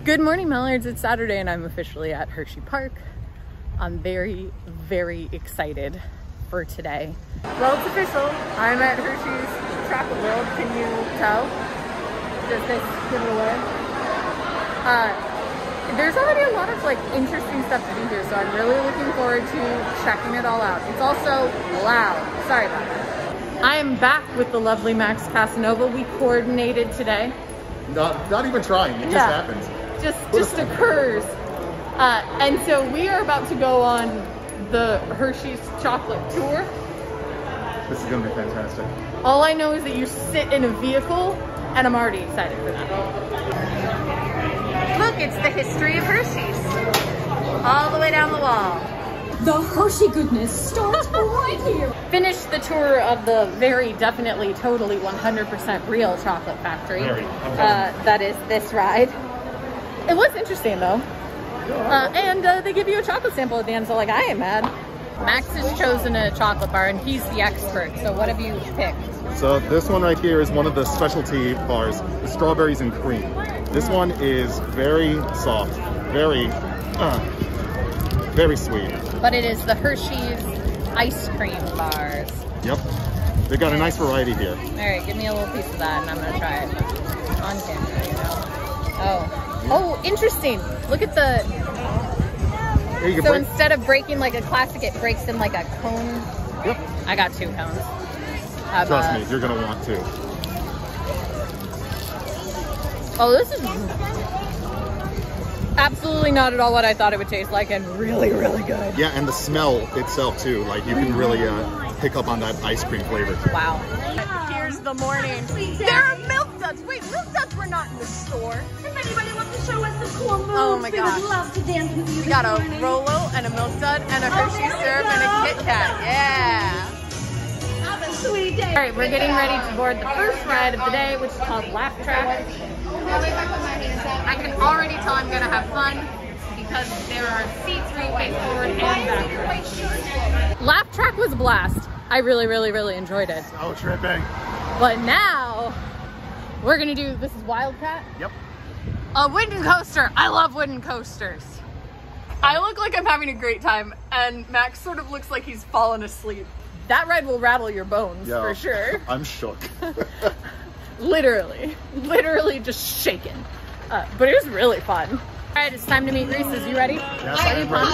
Good morning, Mallards. It's Saturday and I'm officially at Hersheypark. I'm very, very excited for today. Well, it's official. I'm at Hershey's Chocolate World. Can you tell? Does this give it away? There's already a lot of like interesting stuff to do here, so I'm really looking forward to checking it all out. It's also loud. Sorry about that. I am back with the lovely Max Casanova. We coordinated today. Not even trying. It just happens. Just occurs. And so we are about to go on the Hershey's chocolate tour. This is gonna be fantastic. All I know is that you sit in a vehicle, and I'm already excited for that. Look, it's the history of Hershey's. All the way down the wall. The Hershey goodness starts right here. Finished the tour of the very definitely, totally 100% real chocolate factory. That is this ride. It was interesting though. And they give you a chocolate sample at the end, so like I ain't mad. Max has chosen a chocolate bar and he's the expert, so what have you picked? So this one right here is one of the specialty bars, the strawberries and cream. This one is very soft, very sweet. But it is the Hershey's ice cream bars. Yep. They've got a nice variety here. All right, give me a little piece of that and I'm gonna try it on camera, you know? Oh, interesting. Look at the, so instead of breaking like a classic, it breaks in like a cone. Yep. I got 2 cones. Trust me, you're gonna want to. Oh, this is absolutely not at all what I thought it would taste like, and really, really good. Yeah, and the smell itself too. Like you can really pick up on that ice cream flavor. Wow. Here's the morning. There are milk duds. Wait, milk duds were not in the store. If anybody wants to show us the cool moves, oh my we gosh. would love to dance with you. We got a Rolo and a milk dud and a Hershey syrup and a Kit Kat. Yeah. Have a sweet day. All right, we're getting ready to board the first ride of the day, which is called Laugh Track. I can already tell I'm gonna have fun because there are seats right way forward and back. Laugh Track was a blast. I really, really, really enjoyed it. So tripping. But now we're gonna do, this is Wildcat? Yep. A wooden coaster. I love wooden coasters. I look like I'm having a great time and Max sort of looks like he's fallen asleep. That ride will rattle your bones for sure. I'm shook. literally just shaken. But it was really fun. All right, it's time to meet Reese's. You ready? Yes, I am ready.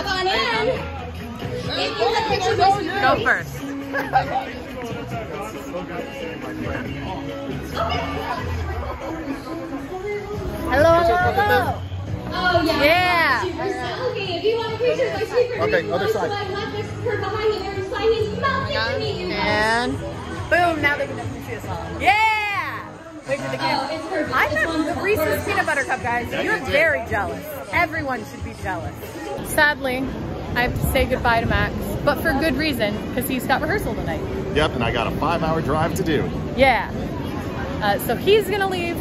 Go first. Hello. Oh yeah. Yeah. Okay, if you want to picture my secret, okay, other side. Behind you, there's Chinese mountain to meet you. And boom, now they can definitely see us all. Yeah! Wait for the camera. It's perfect. I'm the Reese's Peanut Butter Cup, guys. You're very jealous. Everyone should be jealous. Sadly, I have to say goodbye to Max, but for good reason, because he's got rehearsal tonight. Yep, and I got a 5-hour drive to do. Yeah. So he's gonna leave.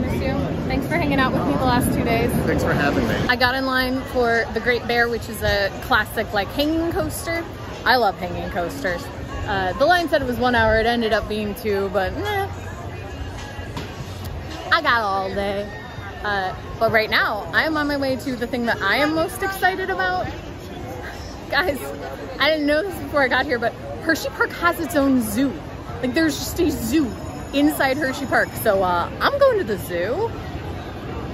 Miss you. Thanks for hanging out with me the last 2 days. Thanks for having me. I got in line for the Great Bear, which is a classic like hanging coaster. I love hanging coasters. The line said it was 1 hour. It ended up being 2, but nah. I got all day. But right now, I am on my way to the thing that I am most excited about. Guys, I didn't know this before I got here, but Hersheypark has its own zoo. Like there's just a zoo inside Hersheypark. So I'm going to the zoo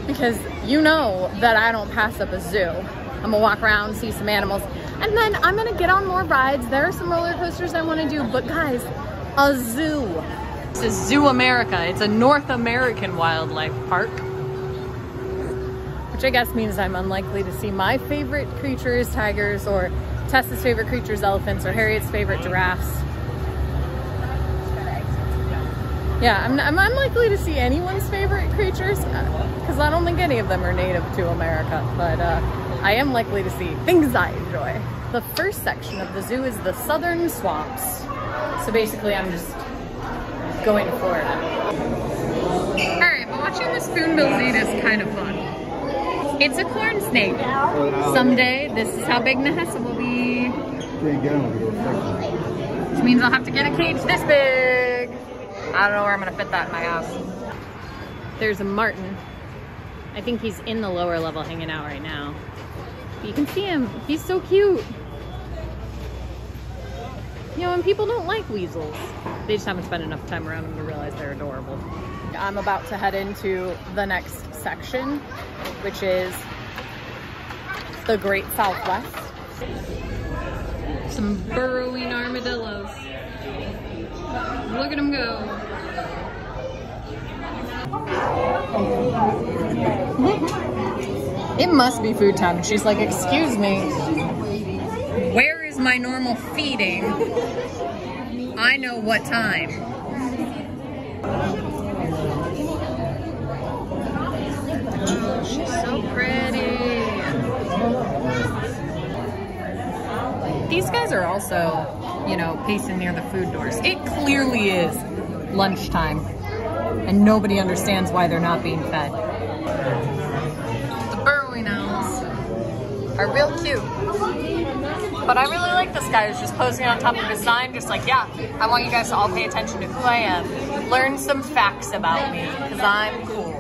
because you know that I don't pass up a zoo. I'm gonna walk around, see some animals, and then I'm gonna get on more rides. There are some roller coasters I wanna do, but guys, a zoo. This is Zoo America. It's a North American wildlife park, which I guess means I'm unlikely to see my favorite creatures, tigers, or Tessa's favorite creatures, elephants, or Harriet's favorite, giraffes. Yeah, I'm unlikely to see anyone's favorite creatures because I don't think any of them are native to America, but I am likely to see things I enjoy. The first section of the zoo is the Southern Swamps. So basically I'm just going to Florida. All right, but watching the spoonbills eat is kind of fun. It's a corn snake. Someday, this is how big Nahessa will be. Which means I'll have to get a cage this big. I don't know where I'm gonna fit that in my house. There's a marten I think he's in the lower level hanging out right now. But you can see him. He's so cute. You know, and people don't like weasels. They just haven't spent enough time around them to realize they're adorable. I'm about to head into the next section, which is the Great Southwest. Some burrowing armadillos. Look at them go. It must be food time. And she's like, excuse me, where is my normal feeding? I know what time. She's so pretty. These guys are also, you know, pacing near the food doors. It clearly is lunchtime, and nobody understands why they're not being fed. The burrowing owls are real cute. But I really like this guy who's just posing on top of his sign, just like, yeah, I want you guys to all pay attention to who I am. Learn some facts about me, because I'm cool.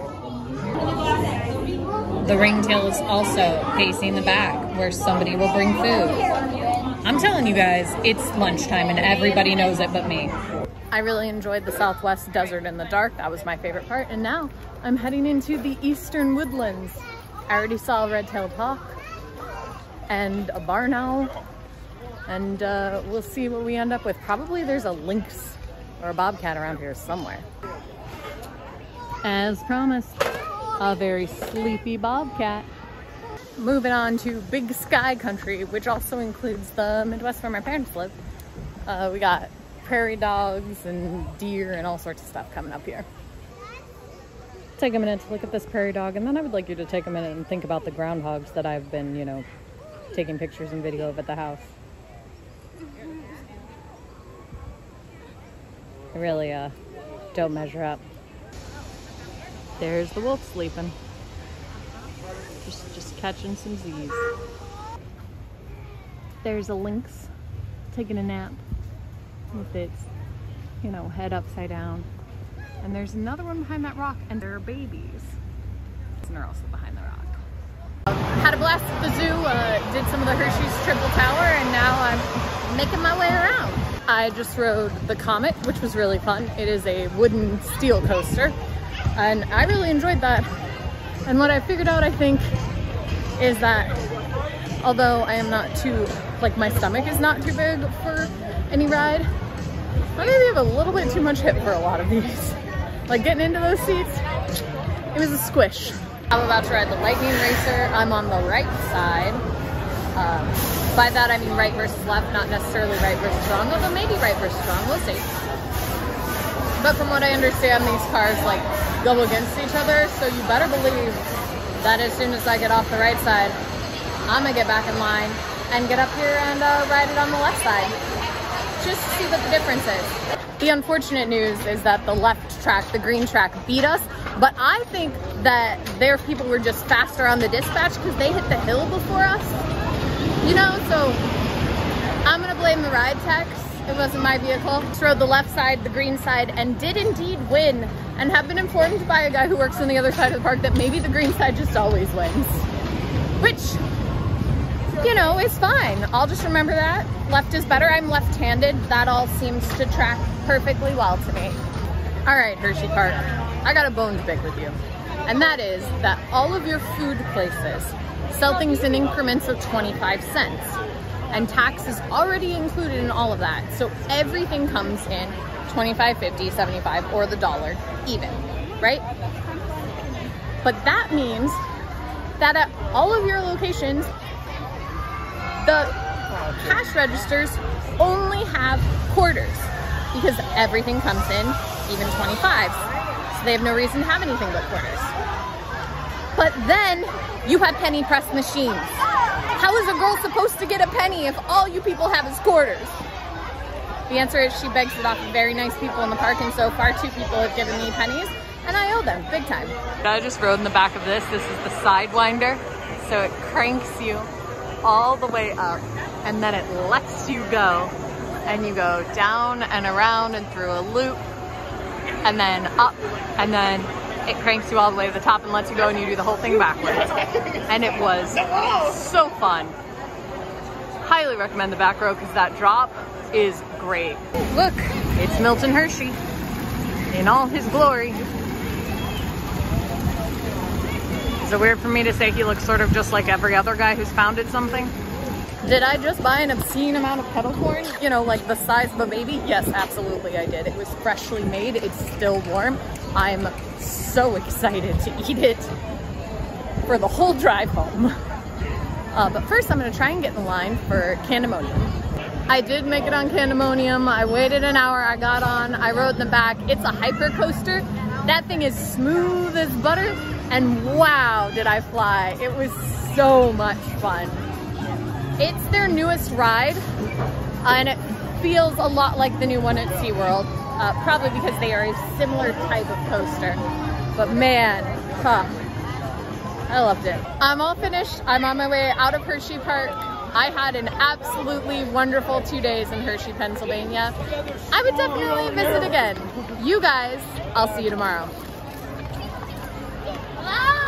The ringtail is also pacing the back, where somebody will bring food. I'm telling you guys, it's lunchtime and everybody knows it but me. I really enjoyed the Southwest Desert in the dark. That was my favorite part. And now I'm heading into the Eastern Woodlands. I already saw a red-tailed hawk and a barn owl. And we'll see what we end up with. Probably there's a lynx or a bobcat around here somewhere. As promised, a very sleepy bobcat. Moving on to Big Sky Country, which also includes the Midwest where my parents live. We got prairie dogs and deer and all sorts of stuff coming up here. Take a minute to look at this prairie dog, and then I would like you to take a minute and think about the groundhogs that I've been, you know, taking pictures and video of at the house. I really don't measure up. There's the wolf sleeping. Just catching some Z's. There's a lynx taking a nap with its, you know, head upside down. And there's another one behind that rock, and there are babies. And they're also behind the rock. Had a blast at the zoo, did some of the Hershey's Triple Tower, and now I'm making my way around. I just rode the Comet, which was really fun. It is a wooden steel coaster, and I really enjoyed that. And what I figured out, I think, is that although I am not too, like, my stomach is not too big for any ride, I maybe have a little bit too much hip for a lot of these. Like, getting into those seats, it was a squish. I'm about to ride the Lightning Racer. I'm on the right side. By that I mean right versus left, not necessarily right versus wrong, although maybe right versus wrong, we'll see. But from what I understand, these cars like go against each other, so you better believe that as soon as I get off the right side, I'm gonna get back in line and get up here and ride it on the left side, just to see what the difference is. The unfortunate news is that the left track, the green track, beat us, but I think that their people were just faster on the dispatch because they hit the hill before us, you know, so I'm gonna blame the ride techs. It wasn't my vehicle. Just rode the left side, the green side, and did indeed win, and have been informed by a guy who works on the other side of the park that maybe the green side just always wins, which, you know, is fine. I'll just remember that. Left is better. I'm left-handed. That all seems to track perfectly well to me. All right, Hersheypark, I got a bone to pick with you, and that is that all of your food places sell things in increments of 25 cents. And tax is already included in all of that. So everything comes in 25, 50, 75, or the dollar even, right? But that means that at all of your locations, the cash registers only have quarters because everything comes in even 25s. So they have no reason to have anything but quarters. But then you have penny press machines. How is a girl supposed to get a penny if all you people have is quarters? The answer is she begs it off of very nice people in the park, and so far 2 people have given me pennies, and I owe them big time. I just rode in the back of this. This is the Sidewinder, so it cranks you all the way up, and then it lets you go, and you go down and around and through a loop, and then up, and then it cranks you all the way to the top and lets you go and you do the whole thing backwards. And it was so fun. Highly recommend the back row because that drop is great. Look, it's Milton Hershey in all his glory. Is it weird for me to say he looks sort of just like every other guy who's founded something? Did I just buy an obscene amount of kettle corn? You know, like the size of a baby? Yes, absolutely I did. It was freshly made. It's still warm. I'm so excited to eat it for the whole drive home. But first I'm gonna try and get in line for Candemonium. I did make it on Candemonium. I waited an hour, I got on, I rode in the back. It's a hyper coaster. That thing is smooth as butter, and wow, did I fly. It was so much fun. It's their newest ride, and it feels a lot like the new one at SeaWorld, probably because they are a similar type of coaster. But man, I loved it. I'm all finished. I'm on my way out of Hersheypark. I had an absolutely wonderful 2 days in Hershey, Pennsylvania. I would definitely visit again. You guys, I'll see you tomorrow. Hello?